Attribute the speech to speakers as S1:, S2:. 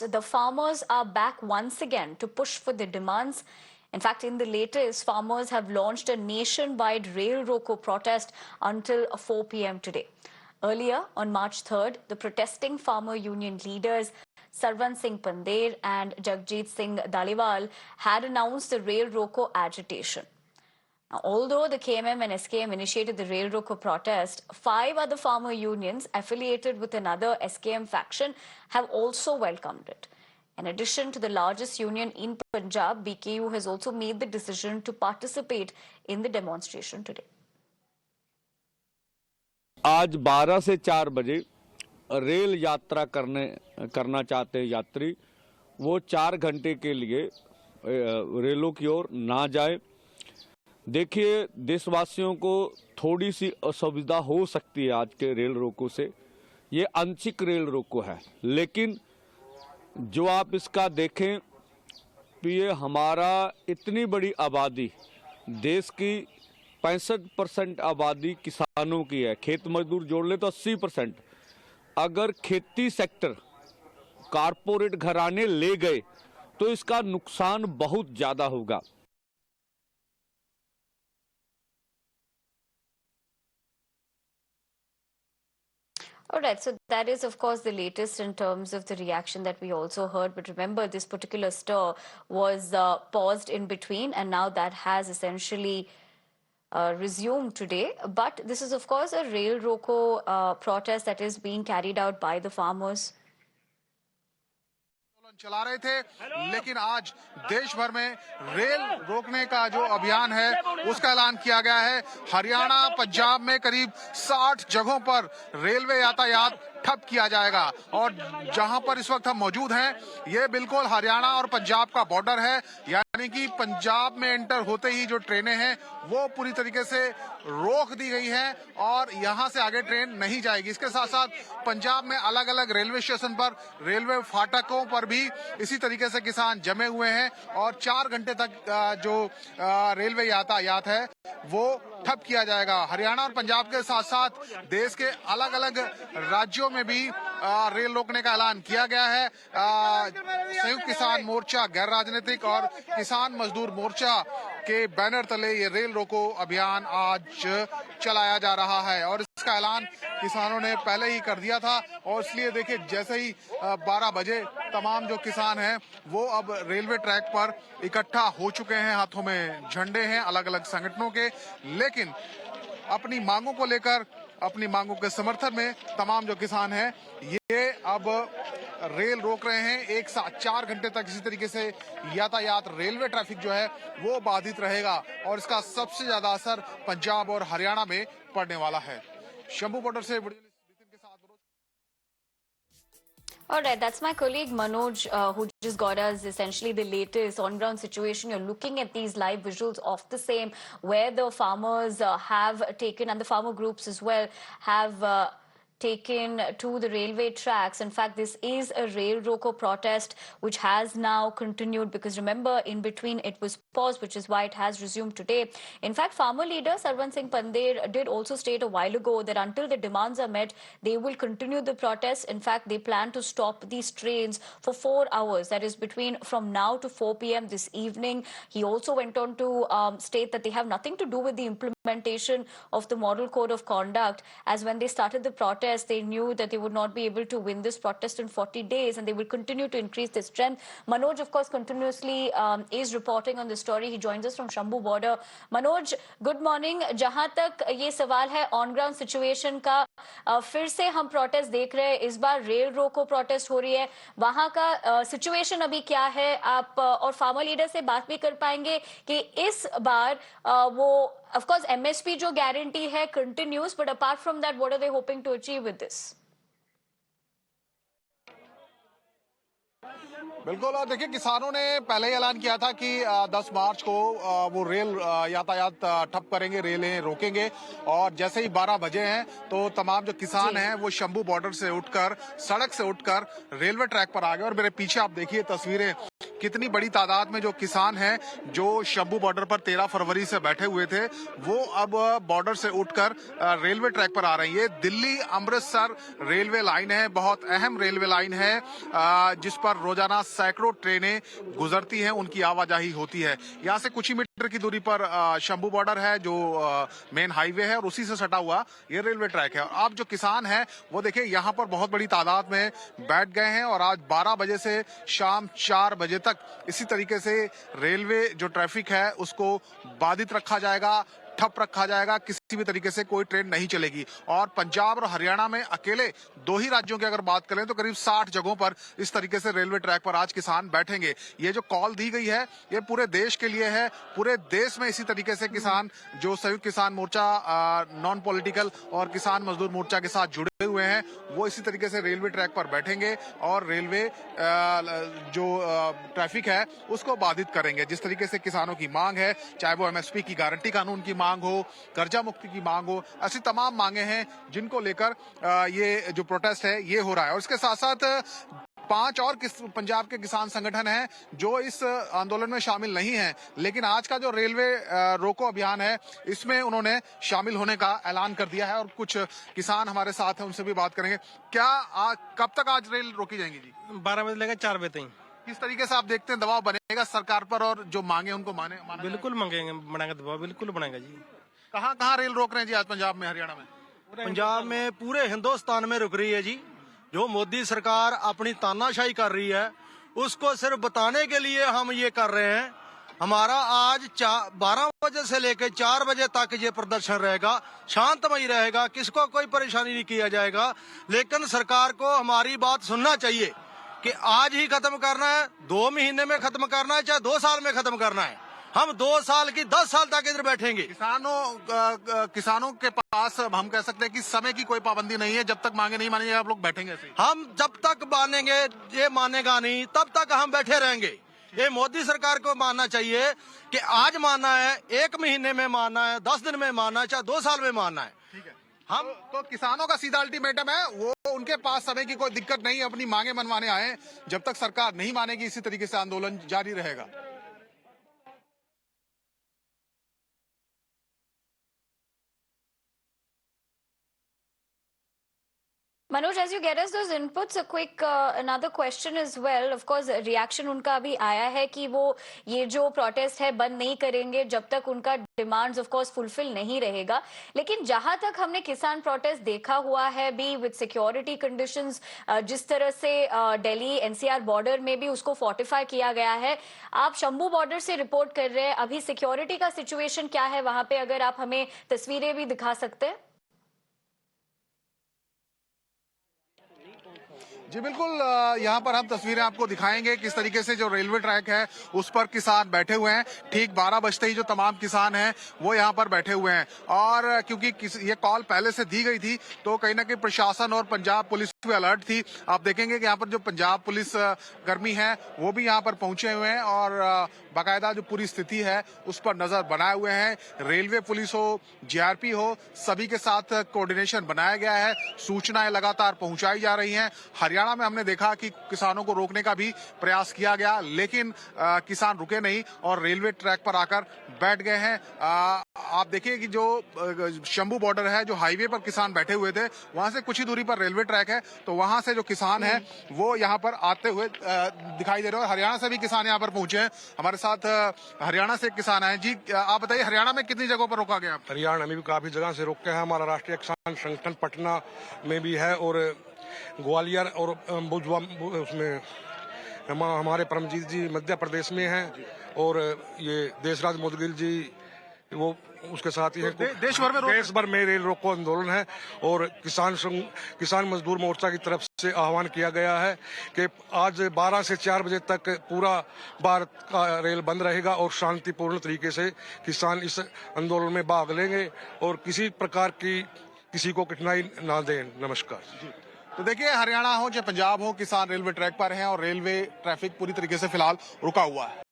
S1: The farmers are back once again to push for their demands. In fact, in the latest, farmers have launched a nationwide rail roko protest until 4 p.m. today. Earlier, on March 3rd, the protesting farmer union leaders Sarwan Singh Pandher and Jagjit Singh Daliwal had announced the rail roko agitation. Now, although the KMM and SKM initiated the rail roko protest, 5 other farmer unions affiliated with another SKM faction have also welcomed it. In addition to the largest union in Punjab, BKU has also made the decision to participate in the demonstration today.
S2: आज 12 से 4 बजे rail यात्रा करना चाहते हैं यात्री, वो 4 घंटे के लिए रेलों की ओर ना जाए। देखिए, देशवासियों को थोड़ी सी असुविधा हो सकती है आज के रेल रोको से। ये आंशिक रेल रोको है, लेकिन जो आप इसका देखें तो ये हमारा इतनी बड़ी आबादी, देश की 65% आबादी किसानों की है। खेत मजदूर जोड़ ले तो 80%। अगर खेती सेक्टर कारपोरेट घराने ले गए तो इसका नुकसान बहुत ज्यादा होगा।
S1: All right, so that is, of course, the latest in terms of the reaction that we also heard. But remember, this particular stir was paused in between, and now that has essentially resumed today. But this is, of course, a rail roko protest that is being carried out by the farmers.
S3: चला रहे थे, लेकिन आज देश भर में rail रोकने का जो अभियान है उसका ऐलान किया गया है। हरियाणा, पंजाब में करीब 60 जगहों पर रेलवे यातायात ठप किया जाएगा। और जहां पर इस वक्त हम मौजूद हैं, ये बिल्कुल हरियाणा और पंजाब का बॉर्डर है, यानी कि पंजाब में एंटर होते ही जो ट्रेनें हैं वो पूरी तरीके से रोक दी गई हैं और यहां से आगे ट्रेन नहीं जाएगी। इसके साथ साथ पंजाब में अलग अलग रेलवे स्टेशन पर, रेलवे फाटकों पर भी इसी तरीके से किसान जमे हुए हैं और 4 घंटे तक जो रेलवे यातायात है वो ठप किया जाएगा। हरियाणा और पंजाब के साथ साथ देश के अलग अलग राज्यों में भी रेल रोकने का ऐलान किया गया है। संयुक्त किसान मोर्चा, गैर राजनीतिक और किसान मजदूर मोर्चा के बैनर तले ये रेल रोको अभियान आज चलाया जा रहा है और इसका ऐलान किसानों ने पहले ही कर दिया था। और इसलिए देखिए, जैसे ही 12 बजे तमाम जो किसान हैं वो अब रेलवे ट्रैक पर इकट्ठा हो चुके हैं। हाथों में झंडे हैं अलग अलग संगठनों के, लेकिन अपनी मांगों को लेकर, अपनी मांगों के समर्थन में तमाम जो किसान हैं ये अब रेल रोक रहे हैं। 1 से 4 घंटे तक इसी तरीके से यातायात, रेलवे ट्रैफिक जो है वो बाधित रहेगा और इसका सबसे ज्यादा असर पंजाब और हरियाणा में पड़ने वाला है। शंभू बॉर्डर से
S1: All right, that's my colleague Manoj, who just got us essentially the latest on-ground situation. You're looking at these live visuals of the same, where the farmers have taken, and the farmer groups as well, have taken to the railway tracks. In fact, this is a rail roko protest which has now continued, because remember, in between it was paused, which is why it has resumed today. In fact, farmer leader Sarwan Singh Pandher did also state a while ago that until the demands are met, they will continue the protest. In fact, they plan to stop these trains for 4 hours, that is from now to 4 p.m. this evening. He also went on to state that they have nothing to do with the implementation of the Model Code of Conduct, as when they started the protest, they knew that they would not be able to win this protest in 40 days and they will continue to increase their strength. Manoj, of course, continuously is reporting on the story. He joins us from Shambhu border. Manoj, good morning. जहां तक ये सवाल है on ground situation का, फिर से हम protest देख रहे हैं, इस बार रेल रोको प्रोटेस्ट हो रही है, वहां का सिचुएशन अभी क्या है? आप और फार्मर लीडर से बात भी कर पाएंगे कि इस बार वो of course MSP जो गारंटी है continues, but apart from that, what are they hoping to achieve with this?
S3: बिल्कुल, और देखिए, किसानों ने पहले ही ऐलान किया था कि 10 मार्च को वो रेल यातायात ठप करेंगे, रेलें रोकेंगे। और जैसे ही 12 बजे हैं तो तमाम जो किसान हैं वो शंभू बॉर्डर से उठकर, सड़क से उठकर रेलवे ट्रैक पर आ गए। और मेरे पीछे आप देखिए तस्वीरें, कितनी बड़ी तादाद में जो किसान हैं जो शंभू बॉर्डर पर 13 फरवरी से बैठे हुए थे वो अब बॉर्डर से उठकर रेलवे ट्रैक पर आ रहे हैं। ये दिल्ली अमृतसर रेलवे लाइन है, बहुत अहम रेलवे लाइन है जिस पर रोजाना सैकड़ों ट्रेनें गुजरती हैं, उनकी आवाजाही होती है। यहाँ से कुछ ही मीटर की दूरी पर शंभू बॉर्डर है जो मेन हाईवे है और उसी से सटा हुआ ये रेलवे ट्रैक है। और अब जो किसान हैं वो देखिए यहाँ पर बहुत बड़ी तादाद में बैठ गए हैं और आज 12 बजे से शाम 4 बजे तक इसी तरीके से रेलवे जो ट्रैफिक है उसको बाधित रखा जाएगा, ठप रखा जाएगा, किसी भी तरीके से कोई ट्रेन नहीं चलेगी। और पंजाब और हरियाणा में अकेले 2 ही राज्यों की अगर बात करें तो करीब 60 जगहों पर इस तरीके से रेलवे ट्रैक पर आज किसान बैठेंगे। ये जो कॉल दी गई है ये पूरे देश के लिए है, पूरे देश में इसी तरीके से किसान जो संयुक्त किसान मोर्चा नॉन पॉलिटिकल और किसान मजदूर मोर्चा के साथ जुड़े हुए हैं वो इसी तरीके से रेलवे ट्रैक पर बैठेंगे और रेलवे जो ट्रैफिक है उसको बाधित करेंगे। जिस तरीके से किसानों की मांग है, चाहे वो एमएसपी की गारंटी कानून की मांग हो, कर्जा मुक्ति की मांग हो, ऐसी तमाम मांगे हैं जिनको लेकर ये जो प्रोटेस्ट है ये हो रहा है। और इसके साथ साथ 5 और पंजाब के किसान संगठन हैं जो इस आंदोलन में शामिल नहीं हैं, लेकिन आज का जो रेलवे रोको अभियान है इसमें उन्होंने शामिल होने का ऐलान कर दिया है। और कुछ किसान हमारे साथ हैं, उनसे भी बात करेंगे। क्या कब तक आज रेल रोकी जाएंगी जी?
S4: 12 बजे लेकर 4 बजे तक।
S3: किस तरीके से आप देखते हैं दबाव बनेगा सरकार पर और जो मांगे उनको माना
S4: बिल्कुल मांगेंगे, बनाएंगे दबाव, बिल्कुल बनाएगा जी।
S3: कहाँ कहाँ रेल रोक रहे हैं जी आज पंजाब में, हरियाणा में?
S5: पंजाब में पूरे हिंदुस्तान में रुक रही है जी। जो मोदी सरकार अपनी तानाशाही कर रही है उसको सिर्फ बताने के लिए हम ये कर रहे हैं। हमारा आज 12 बजे से लेकर 4 बजे तक ये प्रदर्शन रहेगा, शांतमय रहेगा, किसको कोई परेशानी नहीं किया जाएगा। लेकिन सरकार को हमारी बात सुनना चाहिए कि आज ही खत्म करना है, 2 महीने में खत्म करना है, चाहे 2 साल में खत्म करना है। हम 2 साल की 10 साल तक इधर बैठेंगे।
S3: किसानों के पास हम कह सकते हैं कि समय की कोई पाबंदी नहीं है, जब तक मांगे नहीं मानेंगे आप लोग बैठेंगे ऐसे ही।
S5: हम जब तक मानेंगे ये मानेगा नहीं तब तक हम बैठे रहेंगे। ये मोदी सरकार को मानना चाहिए कि आज मानना है, 1 महीने में मानना है, 10 दिन में मानना है, चाहे 2 साल में मानना है।
S3: ठीक है,
S5: हम
S3: तो किसानों का सीधा अल्टीमेटम है, वो उनके पास समय की कोई दिक्कत नहीं है, अपनी मांगे मनवाने आए। जब तक सरकार नहीं मानेगी इसी तरीके से आंदोलन जारी रहेगा।
S1: Manoj, as you get us those inputs, a quick another question as well. Of course, reaction उनका अभी आया है कि वो ये जो प्रोटेस्ट है बंद नहीं करेंगे जब तक उनका डिमांड्स ऑफ कोर्स फुलफिल नहीं रहेगा। लेकिन जहां तक हमने किसान प्रोटेस्ट देखा हुआ है भी विद सिक्योरिटी कंडीशंस, जिस तरह से दिल्ली एनसीआर बॉर्डर में भी उसको फोर्टिफाई किया गया है। आप शंभू बॉर्डर से रिपोर्ट कर रहे हैं, अभी सिक्योरिटी का सिचुएशन क्या है वहां पे, अगर आप हमें तस्वीरें भी दिखा सकते हैं?
S3: जी बिल्कुल, यहाँ पर हम तस्वीरें आपको दिखाएंगे किस तरीके से जो रेलवे ट्रैक है उस पर किसान बैठे हुए हैं। ठीक 12 बजते ही जो तमाम किसान हैं वो यहाँ पर बैठे हुए हैं। और क्योंकि ये कॉल पहले से दी गई थी तो कहीं ना कहीं प्रशासन और पंजाब पुलिस भी अलर्ट थी। आप देखेंगे कि यहाँ पर जो पंजाब पुलिस कर्मी है वो भी यहाँ पर पहुंचे हुए हैं और बाकायदा जो पूरी स्थिति है उस पर नजर बनाए हुए हैं। रेलवे पुलिस हो, जीआरपी हो, सभी के साथ कोऑर्डिनेशन बनाया गया है, सूचनाएं लगातार पहुंचाई जा रही हैं। हरियाणा में हमने देखा कि किसानों को रोकने का भी प्रयास किया गया, लेकिन किसान रुके नहीं और रेलवे ट्रैक पर आकर बैठ गए हैं। आप देखिए कि जो शंभू बॉर्डर है, जो हाईवे पर किसान बैठे हुए थे, वहां से कुछ ही दूरी पर रेलवे ट्रैक है, तो वहां से जो किसान है वो यहाँ पर आते हुए दिखाई दे रहे हैं। हरियाणा से भी किसान यहाँ पर पहुंचे हैं। हमारे साथ हरियाणा से किसान आए। जी आप बताइए, हरियाणा में कितनी जगहों पर रोका गया?
S6: हरियाणा में भी काफी जगह से रोके हैं। हमारा राष्ट्रीय किसान संगठन पटना में भी है और ग्वालियर और बुजवा उसमें हमारे परमजीत जी मध्य प्रदेश में हैं और ये देशराज मोदगिल जी वो उसके साथ ही है।
S3: देश भर में
S6: रेल रोको आंदोलन है और किसान मजदूर मोर्चा की तरफ से आह्वान किया गया है कि आज 12 से 4 बजे तक पूरा भारत का रेल बंद रहेगा और शांतिपूर्ण तरीके से किसान इस आंदोलन में भाग लेंगे और किसी प्रकार की किसी को कठिनाई ना दें। नमस्कार।
S3: तो देखिए, हरियाणा हो चाहे पंजाब हो, किसान रेलवे ट्रैक पर हैं और रेलवे ट्रैफिक पूरी तरीके से फिलहाल रुका हुआ है।